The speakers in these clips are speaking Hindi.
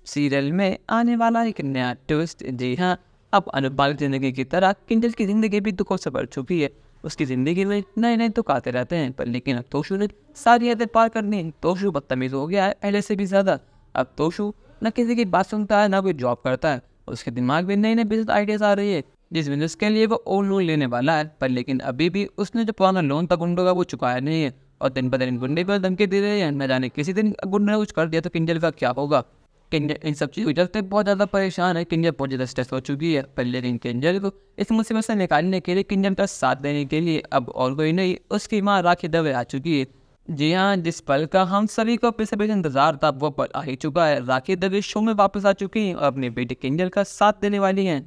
सीरियल में आने वाला एक नया ट्विस्ट। जी हाँ, अब अनुपमा की जिंदगी की तरह किंजल की जिंदगी भी दुखों से भर चुकी है। उसकी जिंदगी में नए नए दुख आते रहते हैं, पर लेकिन अब तोशु ने सारी हदें पार कर ली। तोशु बदतमीज हो गया है पहले से भी ज्यादा। अब तोशु न किसी की बात सुनता है, ना कोई जॉब करता है। उसके दिमाग में नए नए बिजनेस आइडियाज आ रही है, जिस बिजनेस के लिए वो और लोन लेने वाला है। पर लेकिन अभी भी उसने जो पुराना लोन था गुंडों का, वो चुकाया नहीं है। और दिन ब दिन गुंडे पर धमकी दे रहे हैं, न जाने किसी दिन गुंडे ने कुछ कर दिया तो किंजल का क्या होगा। किंजल इन सब चीज़ों की वजह से बहुत ज़्यादा परेशान है। किंजल बहुत ज़्यादा स्ट्रेस हो चुकी है। पर लेकिन किंजल को इस मुसीबत से निकालने के लिए, किंजल का साथ देने के लिए अब और कोई नहीं, उसकी माँ राखी दवे आ चुकी है। जी हाँ, जिस पल का हम सभी को बेसब्री से इंतजार था वो पल आ ही चुका है। राखी दवे शो में वापस आ चुकी हैं और अपनी बेटी किंजल का साथ देने वाली हैं।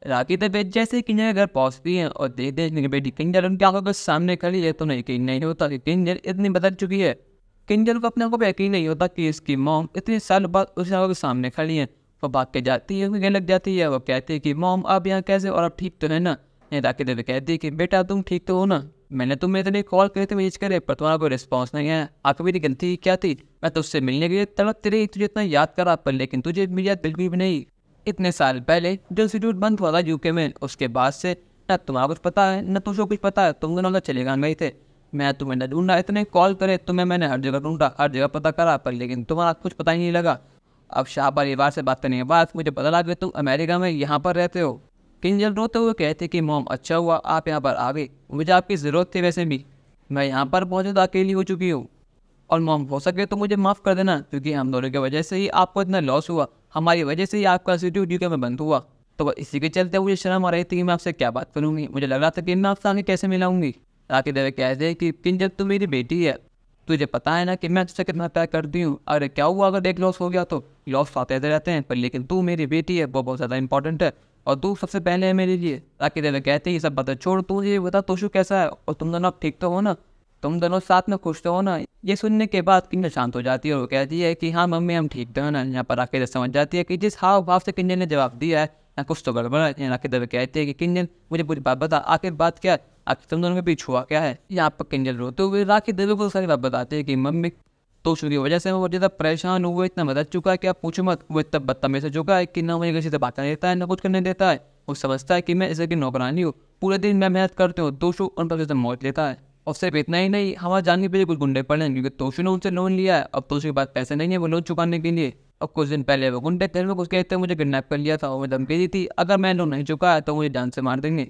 राखी दवे जैसे किंजल के घर पहुंचती हैं और देखते हैं कि बेटी किंजल उनकी आंखों के सामने खड़ी है, तो यकीन नहीं होता कि किंजल इतनी बदल चुकी है। किंजल को अपने आप को यकीन नहीं होता कि इसकी मॉम इतने साल बाद उसकी आंखों के सामने खड़ी है। वो भाग के जाती है, कहने लग जाती है। वो कहती है कि मॉम आप यहाँ कैसे, और आप ठीक तो है ना। राखी देवी कहती है कि बेटा तुम ठीक तो हो ना, मैंने तुम्हें इतने कॉल करे थे, मैसेज करे, पर तुम्हारा कोई रिस्पॉन्स नहीं है। आपकी मेरी गलती क्या थी? मैं तुझसे मिलने के लिए तड़पती रही, तुझे इतना याद करा, पर लेकिन तुझे मेरी याद बिल्कुल भी नहीं। इतने साल पहले जो इंस्टीट्यूट बंद हुआ था यूके में, उसके बाद से न तुम्हारा कुछ पता है न तुझको कुछ पता है। तुम दोनों चले गए थे, मैं तुम्हें न ढूंढा, इतने कॉल करे तुम्हें मैंने हर जगह ढूंढा, हर जगह पता करा, पर लेकिन तुम्हारा कुछ पता ही नहीं लगा। अब शाह परिवार से बात करने के बाद मुझे पता लगा कि तुम अमेरिका में यहाँ पर रहते हो। किंजल रोते हुए कहते कि मॉम अच्छा हुआ आप यहाँ पर आ गए, मुझे आपकी ज़रूरत थी। वैसे भी मैं यहाँ पर बहुत ज़्यादा अकेली हो चुकी हूँ, और मॉम हो सके तो मुझे माफ़ कर देना, क्योंकि हम दोनों की वजह से ही आपको इतना लॉस हुआ, हमारी वजह से ही आपका इंस्टीट्यूट यूके में बंद हुआ। तो इसी के चलते मुझे शर्म आ रही थी कि मैं आपसे क्या बात करूँगी। मुझे लग रहा था कि मैं आपसे आगे कैसे मिलाऊंगी। राखी देवी कहते हैं कि किंजल तू मेरी बेटी है, तुझे पता है ना कि मैं तुझसे कितना प्यार करती हूँ। अरे क्या हुआ अगर एक लॉस हो गया तो? लॉस आते रहते हैं, पर लेकिन तू मेरी बेटी है, वो बहुत ज़्यादा इंपॉर्टेंट है, और तू सबसे पहले है मेरे लिए। राखी देवी कहते हैं ये सब बातें छोड़, तू ये बता तोशु कैसा है, और तुम दोनों ठीक तो हो ना, तुम दोनों साथ में खुश तो हो ना। ये सुनने के बाद किंजल शांत हो जाती है और वो कहती है कि हाँ मम्मी हम ठीक तो है ना। यहाँ पर राखी देवी समझ जाती है कि जिस हाव भाव से किंजल ने जवाब दिया है ना, कुछ तो गड़बड़ है। राखी देवी कहती है कि किंजल मुझे पूरी बात बता, आखिर बात क्या है, आखिर तुम दोनों के बीच हुआ क्या है। यहाँ पर किंजल रोते हुए राखी देवी को सारी बात बताते हैं कि मम्मी तोशु की वजह से वो ज़्यादा परेशान हुआ, इतना बदल चुका है कि आप पूछो मत। वो इतना बदतमीज हो चुका है कि ना मुझे किसी से बात करने देता है ना कुछ करने देता है। वो समझता है कि मैं इसे की नौकरानी हूँ, पूरे दिन मैं मेहनत करती हूँ, तोशु उन पर मौत लेता है। और सिर्फ इतना ही नहीं, हमारे जान के पीछे कुछ गुंडे पड़े हैं, क्योंकि तोशु ने उनसे लोन लिया है। अब तोशु के पास पैसे नहीं है वो लोन चुकाने के लिए। अब कुछ दिन पहले वो गुंडे घर में कुछ कहते हैं मुझे किडनैप कर लिया था, और धमकी दी थी अगर मैं लोन नहीं चुकाया तो मुझे जान से मार देंगे।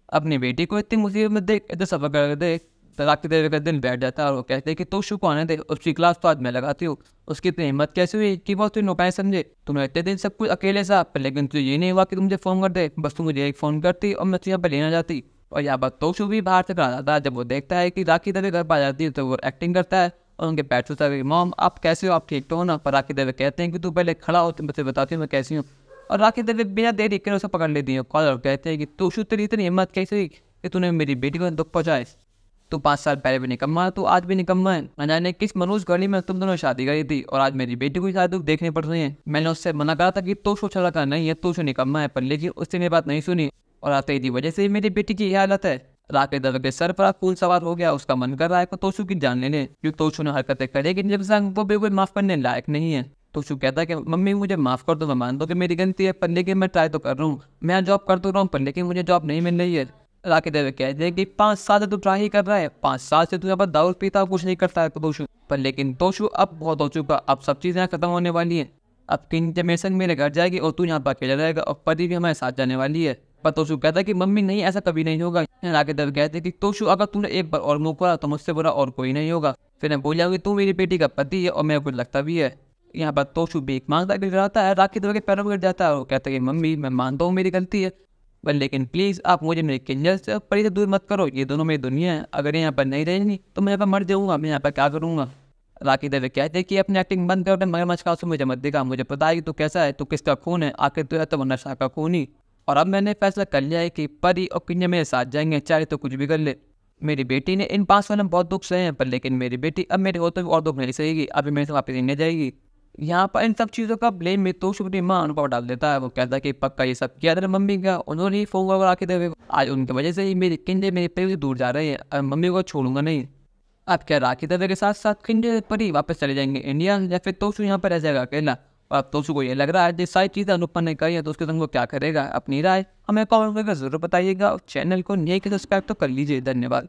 अपनी बेटी को इतनी मुसीबत में देख, इतना सफर कर देख, राखी देवी का दिल बैठ जाता है और वो कहते हैं कि तोशु को आने दे, उसकी क्लास तो आज मैं लगाती हूँ। उसकी इतनी हिम्मत कैसे हुई कि वो तुझे नौकरानी समझे? तुमने इतने दिन सब कुछ अकेले सा, लेकिन तुझे ये नहीं हुआ कि तुम मुझे फ़ोन कर दे, बस तू मुझे एक फ़ोन करती और मैं तुझे यहाँ पर लेना जाती। और यहाँ पर तोशु भी बाहर से खड़ा था। जब वो देखता है कि राखी देवी घर पर आ जाती है तो वो एक्टिंग करता है और उनके पैर छूता है कि मॉम आप कैसे हो, आप ठीक तो हो ना। पर राखी देवी कहते हैं कि तू पहले खड़ा हो, मुझे बताती हूँ मैं कैसी हूँ। और राखी देवी बिना देरी के उसे पकड़ लेती है कॉलर, कहते हैं कि तोशु तेरी इतनी हिम्मत कैसे हुई कि तूने मेरी बेटी को दुख पहुँचाए? तू 5 साल पहले भी निकम्मा है, तू आज भी निकम्मा है। न जाने किस मनोज गली में तुम दोनों शादी करी थी और आज मेरी बेटी को शादी देखने पड़ रही है। मैंने उससे मना करा था कि तोशु अच्छा लड़का नहीं है, तोशु निकम्मा है, पर लेकिन उसने मेरी बात नहीं सुनी, और आते ही वजह से मेरी बेटी की यह हालत है। राखी देवी के सर पर खून सवार हो गया। उसका मन कर रहा है कि तोशु की जान लेने, क्योंकि तोशु ने हरकतें करेगी जब संग वो बिल्कुल माफ़ करने लायक नहीं है। तोशु कहता है कि मम्मी मुझे माफ़ कर दो, मैं मान दो कि मेरी गलती है, पर लेकिन मैं ट्राई तो कर रहा हूँ, मैं जॉब कर तो रहा हूँ, पर लेकिन मुझे जॉब नहीं मिल रही है। राखी देवी कहते हैं कि 5 साल से तू ट्राई ही कर रहा है, 5 साल से तू यहाँ पर दारू पीता कुछ नहीं करता है तोशु, पर लेकिन तोशु अब बहुत हो चुका, अब सब चीज़ें यहाँ खत्म होने वाली हैं। अब किंजल मेरे संग मेरे घर जाएगी और तू यहाँ पर अकेला रहेगा, और परी भी हमारे साथ जाने वाली है। पर तोशु कहता है कि मम्मी नहीं ऐसा कभी नहीं होगा। राखी देवी कहते हैं कि तोशु अगर तूने एक बार और मुँह खोला तो मुझसे बुरा और कोई नहीं होगा। फिर मैं बोल जाऊँगी तू मेरी बेटी का पति है और मेरे को लगता भी है। यहाँ पर तोशु भीख मांगता गिर जाता है, राखी देवी के पैरों में गिर जाता है और कहता है कि मम्मी मैं मानता हूँ मेरी गलती है, पर लेकिन प्लीज़ आप मुझे मेरे किंजल से परी से दूर मत करो, ये दोनों मेरी दुनिया है, अगर यहाँ पर नहीं रहेंगी तो मैं यहाँ पर मर जाऊँगा, मैं यहाँ पर क्या करूँगा। राखी देवी कहते हैं कि अपनी एक्टिंग बंद कर, मगरमच्छ का आंसू मुझे मत दिखा, मुझे पता है कि तू कैसा है, तू किसका खून है, आखिर तू है तो वो नशा का खून ही। और अब मैंने फैसला कर लिया है कि परी और किंजल मेरे साथ जाएंगे, चाहे तो कुछ भी कर ले। मेरी बेटी ने इन 5 सालों में बहुत दुख सहे हैं, पर लेकिन मेरी बेटी अब मेरे होते हुए और दुख नहीं सहेगी, अभी मेरे से वापस नहीं जाएगी। यहाँ पर इन सब चीज़ों का ब्लेम में तोशु अपनी माँ अनुभव डाल देता है। वो कहता है कि पक्का ये सब किया तेरे मम्मी का, उन्होंने ही फोन वगैरह राखी देवी, आज उनकी वजह से ही मेरी किंजल मेरे परी से दूर जा रहे हैं, अब मम्मी को छोड़ूंगा नहीं। अब क्या राखी देवी के साथ साथ किंजल परी वापस चले जाएंगे इंडिया, या फिर तोशु यहाँ पर रह जाएगा अकेला? और अब तोशु को ये लग रहा है कि सारी चीज़ें अनुपमा ने कही है तो उसके संग वो क्या करेगा। अपनी राय हमें कमेंट करके ज़रूर बताइएगा और चैनल को नहीं कि सब्सक्राइब तो कर लीजिए। धन्यवाद।